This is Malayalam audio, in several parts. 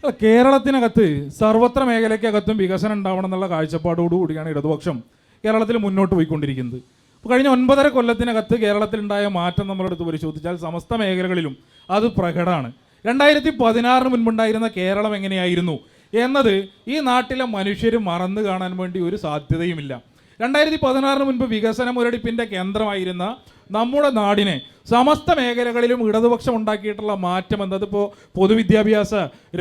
കേരളത്തിനകത്ത് സർവത്ര മേഖലയ്ക്കകത്തും വികസനം ഉണ്ടാവണം എന്നുള്ള കാഴ്ചപ്പാടോടുകൂടിയാണ് ഇടതുപക്ഷം കേരളത്തിൽ മുന്നോട്ട് പോയിക്കൊണ്ടിരിക്കുന്നത്. ഇപ്പോൾ കഴിഞ്ഞ 9.5 കൊല്ലത്തിനകത്ത് കേരളത്തിലുണ്ടായ മാറ്റം നമ്മളെടുത്ത് പരിശോധിച്ചാൽ സമസ്ത മേഖലകളിലും അത് പ്രകടമാണ്. 2016 മുൻപുണ്ടായിരുന്ന കേരളം എങ്ങനെയായിരുന്നു എന്നത് ഈ നാട്ടിലെ മനുഷ്യർ മറന്നു കാണാൻ വേണ്ടി ഒരു സാധ്യതയുമില്ല. 2016 മുൻപ് വികസന മുരടിപ്പിൻ്റെ കേന്ദ്രമായിരുന്ന നമ്മുടെ നാടിനെ സമസ്ത മേഖലകളിലും ഇടതുപക്ഷം ഉണ്ടാക്കിയിട്ടുള്ള മാറ്റം എന്നതിപ്പോൾ പൊതുവിദ്യാഭ്യാസ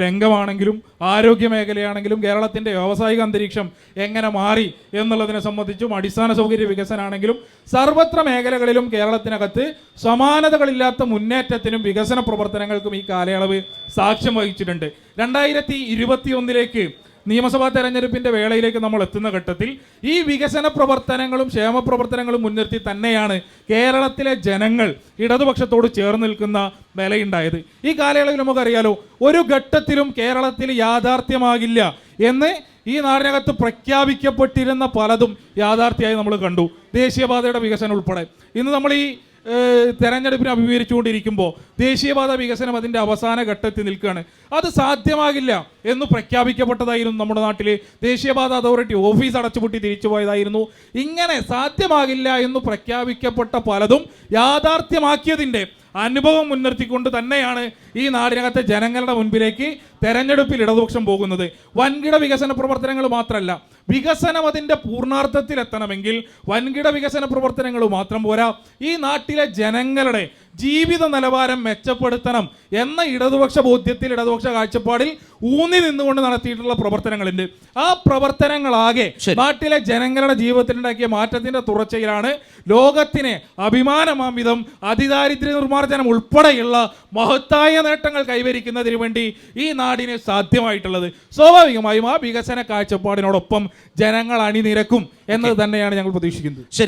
രംഗമാണെങ്കിലും ആരോഗ്യ മേഖലയാണെങ്കിലും കേരളത്തിൻ്റെ വ്യാവസായിക അന്തരീക്ഷം എങ്ങനെ മാറി എന്നുള്ളതിനെ സംബന്ധിച്ചും അടിസ്ഥാന സൗകര്യ വികസനമാണെങ്കിലും സർവത്ര മേഖലകളിലും കേരളത്തിനകത്ത് സമാനതകളില്ലാത്ത മുന്നേറ്റത്തിനും വികസന പ്രവർത്തനങ്ങൾക്കും ഈ കാലയളവ് സാക്ഷ്യം വഹിച്ചിട്ടുണ്ട്. 2021 നിയമസഭാ തെരഞ്ഞെടുപ്പിൻ്റെ വേളയിലേക്ക് നമ്മൾ എത്തുന്ന ഘട്ടത്തിൽ ഈ വികസന പ്രവർത്തനങ്ങളും ക്ഷേമ പ്രവർത്തനങ്ങളും മുൻനിർത്തി തന്നെയാണ് കേരളത്തിലെ ജനങ്ങൾ ഇടതുപക്ഷത്തോട് ചേർന്ന് നിൽക്കുന്ന നിലയുണ്ടായത്. ഈ കാലയളവിൽ നമുക്കറിയാലോ, ഒരു ഘട്ടത്തിലും കേരളത്തിൽ യാഥാർത്ഥ്യമാകില്ല എന്ന് ഈ നാടിനകത്ത് പ്രഖ്യാപിക്കപ്പെട്ടിരുന്ന പലതും യാഥാർത്ഥ്യമായി നമ്മൾ കണ്ടു. ദേശീയപാതയുടെ വികസനം ഉൾപ്പെടെ ഇന്ന് നമ്മൾ ഈ തെരഞ്ഞെടുപ്പിനെ അഭിമുഖീകരിച്ചുകൊണ്ടിരിക്കുമ്പോൾ ദേശീയപാത വികസനം അതിൻ്റെ അവസാന ഘട്ടത്തിൽ നിൽക്കുകയാണ്. അത് സാധ്യമാകില്ല എന്ന് പ്രഖ്യാപിക്കപ്പെട്ടതായിരുന്നു. നമ്മുടെ നാട്ടിൽ ദേശീയപാത അതോറിറ്റി ഓഫീസ് അടച്ചുപൂട്ടി തിരിച്ചുപോയതായിരുന്നു. ഇങ്ങനെ സാധ്യമാകില്ല എന്ന് പ്രഖ്യാപിക്കപ്പെട്ട പലതും യാഥാർത്ഥ്യമാക്കിയതിൻ്റെ അനുഭവം മുൻനിർത്തിക്കൊണ്ട് തന്നെയാണ് ഈ നാടിനകത്തെ ജനങ്ങളുടെ മുൻപിലേക്ക് തെരഞ്ഞെടുപ്പിൽ ഇടതുപക്ഷം പോകുന്നത്. വൻകിട വികസന പ്രവർത്തനങ്ങൾ മാത്രമല്ല, വികസനം അതിൻ്റെ പൂർണ്ണാർത്ഥത്തിലെത്തണമെങ്കിൽ വൻകിട വികസന പ്രവർത്തനങ്ങൾ മാത്രം പോരാ, ഈ നാട്ടിലെ ജനങ്ങളുടെ ജീവിത നിലവാരം മെച്ചപ്പെടുത്തണം എന്ന ഇടതുപക്ഷ ബോധ്യത്തിൽ, ഇടതുപക്ഷ കാഴ്ചപ്പാടിൽ ഊന്നി നിന്നുകൊണ്ട് നടത്തിയിട്ടുള്ള പ്രവർത്തനങ്ങളുണ്ട്. ആ പ്രവർത്തനങ്ങളാകെ നാട്ടിലെ ജനങ്ങളുടെ ജീവിതത്തിലുണ്ടാക്കിയ മാറ്റത്തിന്റെ തുടർച്ചയിലാണ് ലോകത്തിന് അഭിമാനമാം വിധം അതിദാരിദ്ര്യ നിർമ്മാർജ്ജനം ഉൾപ്പെടെയുള്ള മഹത്തായ നേട്ടങ്ങൾ കൈവരിക്കുന്നതിന് വേണ്ടി ഈ നാടിന് സാധ്യമായിട്ടുള്ളത്. സ്വാഭാവികമായും ആ വികസന കാഴ്ചപ്പാടിനോടൊപ്പം ജനങ്ങൾ അണിനിരക്കും എന്നത് തന്നെയാണ് ഞങ്ങൾ പ്രതീക്ഷിക്കുന്നത്.